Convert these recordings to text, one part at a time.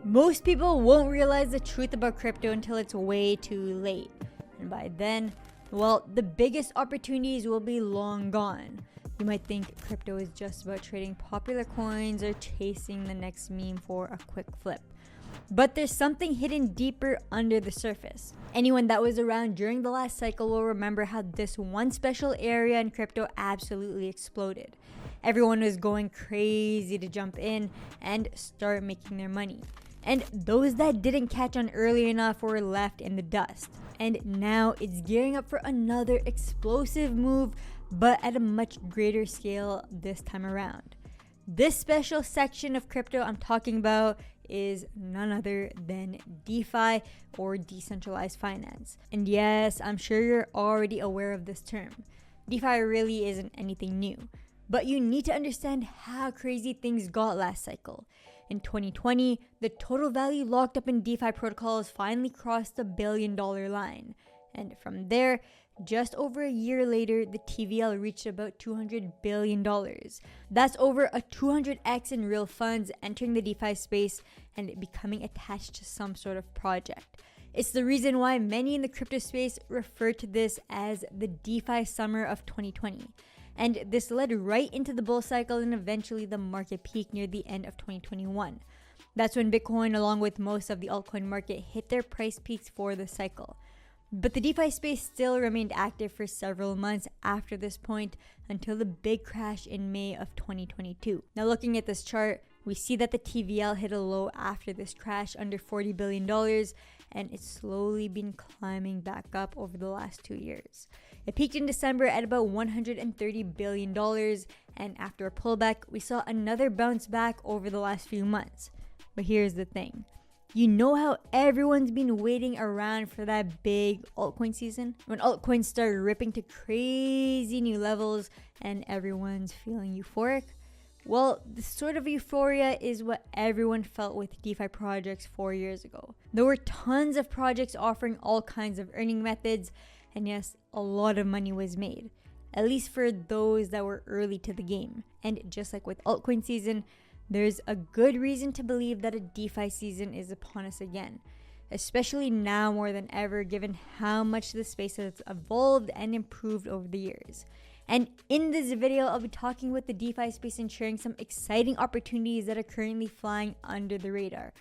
Most people won't realize the truth about crypto until it's way too late. And by then, well, the biggest opportunities will be long gone. You might think crypto is just about trading popular coins or chasing the next meme for a quick flip. But there's something hidden deeper under the surface. Anyone that was around during the last cycle will remember how this one special area in crypto absolutely exploded. Everyone was going crazy to jump in and start making their money. And those that didn't catch on early enough were left in the dust. And now it's gearing up for another explosive move, but at a much greater scale this time around. This special section of crypto I'm talking about is none other than DeFi, or decentralized finance. And yes, I'm sure you're already aware of this term. DeFi really isn't anything new, but you need to understand how crazy things got last cycle. In 2020, the total value locked up in DeFi protocols finally crossed the $1 billion line. And from there, just over a year later, the TVL reached about $200 billion. That's over a 200x in real funds entering the DeFi space and becoming attached to some sort of project. It's the reason why many in the crypto space refer to this as the DeFi summer of 2020. And this led right into the bull cycle and eventually the market peak near the end of 2021. That's when Bitcoin, along with most of the altcoin market, hit their price peaks for the cycle. But the DeFi space still remained active for several months after this point until the big crash in May of 2022. Now looking at this chart, we see that the TVL hit a low after this crash under $40 billion, and it's slowly been climbing back up over the last 2 years. It peaked in December at about $130 billion, and after a pullback, we saw another bounce back over the last few months. But here's the thing. You know how everyone's been waiting around for that big altcoin season? When altcoins start ripping to crazy new levels and everyone's feeling euphoric? Well, this sort of euphoria is what everyone felt with DeFi projects 4 years ago. There were tons of projects offering all kinds of earning methods, and yes, a lot of money was made, at least for those that were early to the game. And just like with altcoin season, there's a good reason to believe that a DeFi season is upon us again, especially now more than ever given how much the space has evolved and improved over the years. And in this video, I'll be talking with the DeFi space and sharing some exciting opportunities that are currently flying under the radar.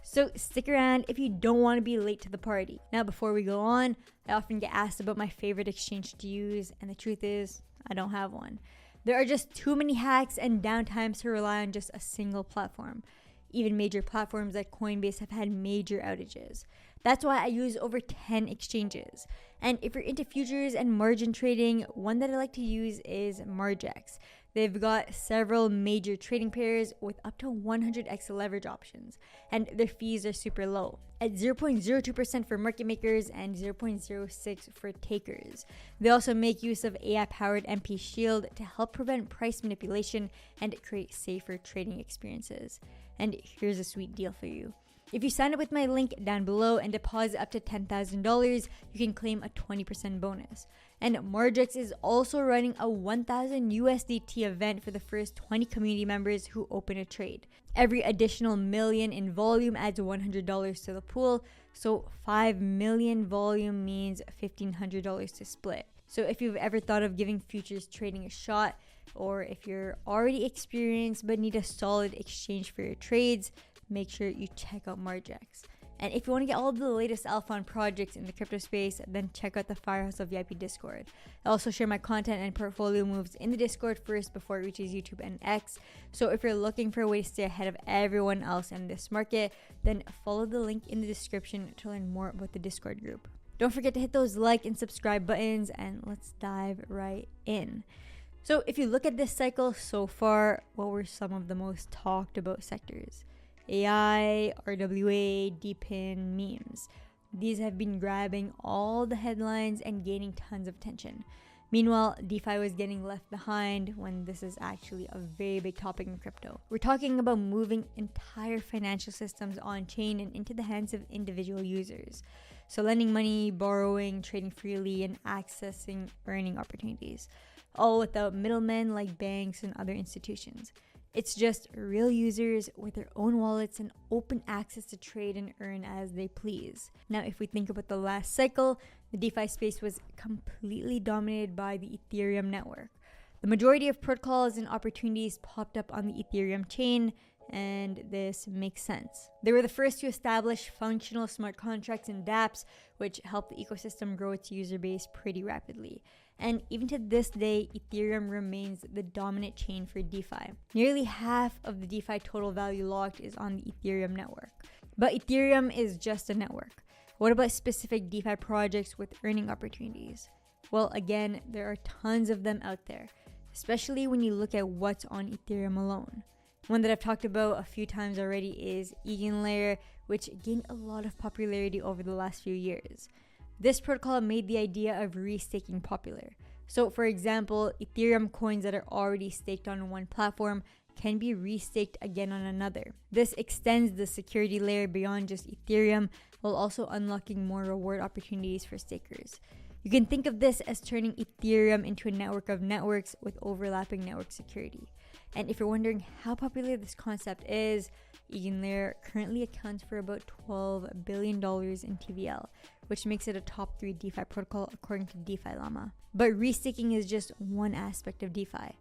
So stick around if you don't want to be late to the party. Now, before we go on, I often get asked about my favorite exchange to use, and the truth is, I don't have one. There are just too many hacks and downtimes to rely on just a single platform. Even major platforms like Coinbase have had major outages. That's why I use over 10 exchanges. And if you're into futures and margin trading, one that I like to use is Margex. They've got several major trading pairs with up to 100x leverage options, and their fees are super low, at 0.02% for market makers and 0.06% for takers. They also make use of AI-powered MP Shield to help prevent price manipulation and create safer trading experiences. And here's a sweet deal for you. If you sign up with my link down below and deposit up to $10,000, you can claim a 20% bonus. And Margex is also running a 1,000 USDT event for the first 20 community members who open a trade. Every additional million in volume adds $100 to the pool, so 5 million volume means $1,500 to split. So if you've ever thought of giving futures trading a shot, or if you're already experienced but need a solid exchange for your trades, make sure you check out Margex. And if you want to get all of the latest alpha on projects in the crypto space, then check out the FireHustle VIP Discord. I also share my content and portfolio moves in the Discord first before it reaches YouTube and X. So if you're looking for a way to stay ahead of everyone else in this market, then follow the link in the description to learn more about the Discord group. Don't forget to hit those like and subscribe buttons, and let's dive right in. So if you look at this cycle so far, what were some of the most talked about sectors? AI, RWA, DePIN, memes. These have been grabbing all the headlines and gaining tons of attention. Meanwhile, DeFi was getting left behind when this is actually a very big topic in crypto. We're talking about moving entire financial systems on-chain and into the hands of individual users. So lending money, borrowing, trading freely, and accessing earning opportunities, all without middlemen like banks and other institutions. It's just real users with their own wallets and open access to trade and earn as they please. Now, if we think about the last cycle, the DeFi space was completely dominated by the Ethereum network. The majority of protocols and opportunities popped up on the Ethereum chain, and this makes sense. They were the first to establish functional smart contracts and dApps, which helped the ecosystem grow its user base pretty rapidly. And even to this day, Ethereum remains the dominant chain for DeFi. Nearly half of the DeFi total value locked is on the Ethereum network. But Ethereum is just a network. What about specific DeFi projects with earning opportunities? Well, again, there are tons of them out there, especially when you look at what's on Ethereum alone. One that I've talked about a few times already is EFANI, which gained a lot of popularity over the last few years. This protocol made the idea of restaking popular. So for example, Ethereum coins that are already staked on one platform can be restaked again on another. This extends the security layer beyond just Ethereum, while also unlocking more reward opportunities for stakers. You can think of this as turning Ethereum into a network of networks with overlapping network security. And if you're wondering how popular this concept is, EFANI currently accounts for about $12 billion in TVL, which makes it a top 3 DeFi protocol according to DeFi Llama. But restaking is just one aspect of DeFi.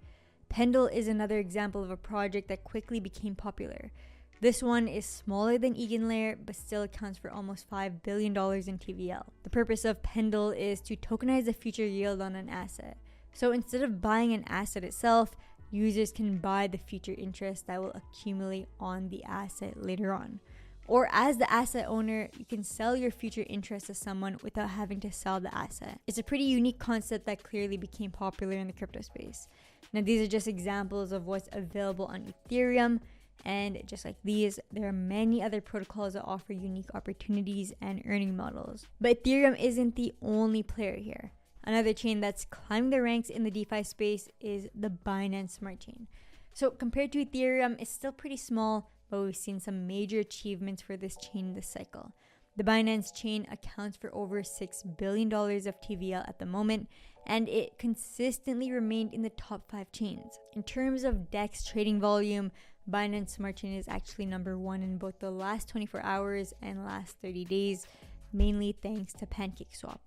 Pendle is another example of a project that quickly became popular. This one is smaller than EFANI, but still accounts for almost $5 billion in TVL. The purpose of Pendle is to tokenize the future yield on an asset. So instead of buying an asset itself, users can buy the future interest that will accumulate on the asset later on. Or as the asset owner, you can sell your future interest to someone without having to sell the asset. It's a pretty unique concept that clearly became popular in the crypto space. Now, these are just examples of what's available on Ethereum. And just like these, there are many other protocols that offer unique opportunities and earning models. But Ethereum isn't the only player here. Another chain that's climbing the ranks in the DeFi space is the Binance Smart Chain. So compared to Ethereum, it's still pretty small, but we've seen some major achievements for this chain this cycle. The Binance chain accounts for over $6 billion of TVL at the moment, and it consistently remained in the top 5 chains. In terms of DEX trading volume, Binance Smart Chain is actually number 1 in both the last 24 hours and last 30 days, mainly thanks to PancakeSwap.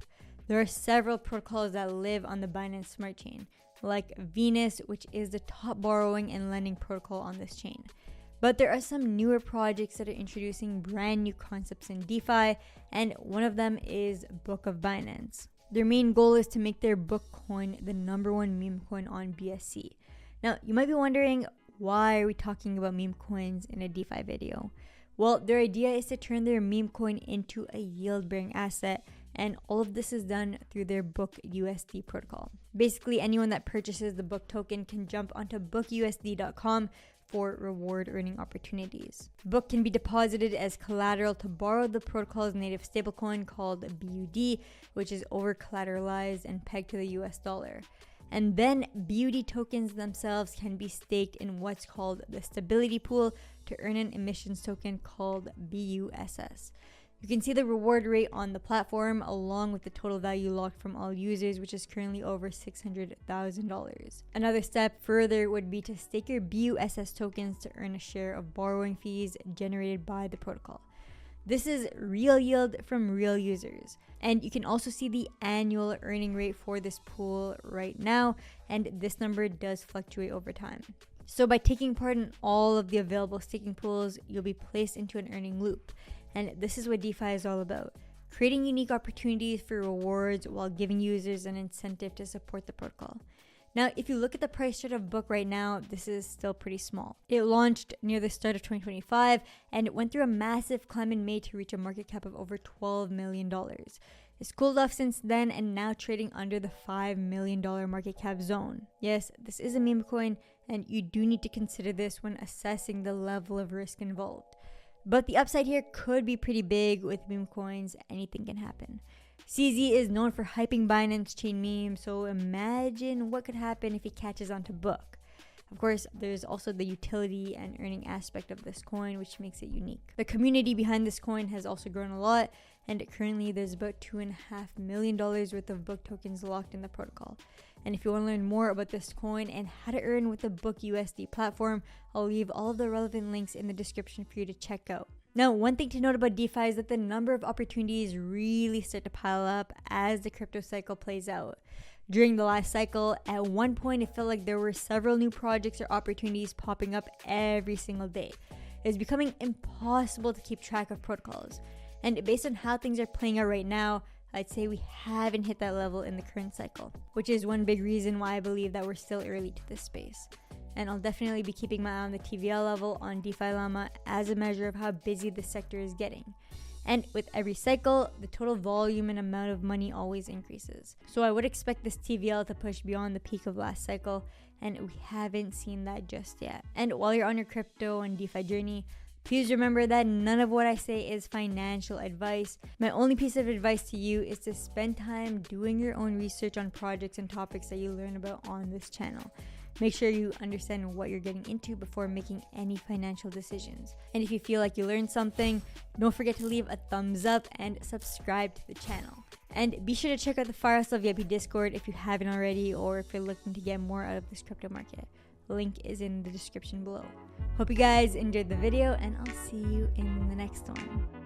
There are several protocols that live on the Binance Smart Chain, like Venus, which is the top borrowing and lending protocol on this chain. But there are some newer projects that are introducing brand new concepts in DeFi, and one of them is Book of Binance. Their main goal is to make their Book coin the number 1 meme coin on BSC. Now, you might be wondering, why are we talking about meme coins in a DeFi video? Well, their idea is to turn their meme coin into a yield-bearing asset, and all of this is done through their Book USD protocol. Basically, anyone that purchases the Book token can jump onto bookusd.com for reward earning opportunities. Book can be deposited as collateral to borrow the protocol's native stablecoin called BUD, which is over collateralized and pegged to the US dollar. And then BUD tokens themselves can be staked in what's called the stability pool to earn an emissions token called BUSS. You can see the reward rate on the platform along with the total value locked from all users, which is currently over $600,000. Another step further would be to stake your BUSS tokens to earn a share of borrowing fees generated by the protocol. This is real yield from real users. And you can also see the annual earning rate for this pool right now, and this number does fluctuate over time. So by taking part in all of the available staking pools, you'll be placed into an earning loop. And this is what DeFi is all about, creating unique opportunities for rewards while giving users an incentive to support the protocol. Now, if you look at the price chart of Book right now, this is still pretty small. It launched near the start of 2025, and it went through a massive climb in May to reach a market cap of over $12 million. It's cooled off since then and now trading under the $5 million market cap zone. Yes, this is a meme coin, and you do need to consider this when assessing the level of risk involved. But the upside here could be pretty big. With meme coins, anything can happen. CZ is known for hyping Binance chain memes, so imagine what could happen if he catches on to Book. Of course, there's also the utility and earning aspect of this coin, which makes it unique. The community behind this coin has also grown a lot, and currently there's about $2.5 million worth of book tokens locked in the protocol. And if you want to learn more about this coin and how to earn with the Book USD platform, I'll leave all of the relevant links in the description for you to check out. Now, one thing to note about DeFi is that the number of opportunities really start to pile up as the crypto cycle plays out. During the last cycle, at one point it felt like there were several new projects or opportunities popping up every single day. It's becoming impossible to keep track of protocols. And based on how things are playing out right now, I'd say we haven't hit that level in the current cycle, which is one big reason why I believe that we're still early to this space. And I'll definitely be keeping my eye on the TVL level on DeFi Llama as a measure of how busy the sector is getting. And with every cycle, the total volume and amount of money always increases. So I would expect this TVL to push beyond the peak of last cycle, and we haven't seen that just yet. And while you're on your crypto and DeFi journey, please remember that none of what I say is financial advice. My only piece of advice to you is to spend time doing your own research on projects and topics that you learn about on this channel. Make sure you understand what you're getting into before making any financial decisions. And if you feel like you learned something, don't forget to leave a thumbs up and subscribe to the channel. And be sure to check out the FireHustle VIP Discord if you haven't already, or if you're looking to get more out of this crypto market. Link is in the description below. Hope you guys enjoyed the video, and I'll see you in the next one.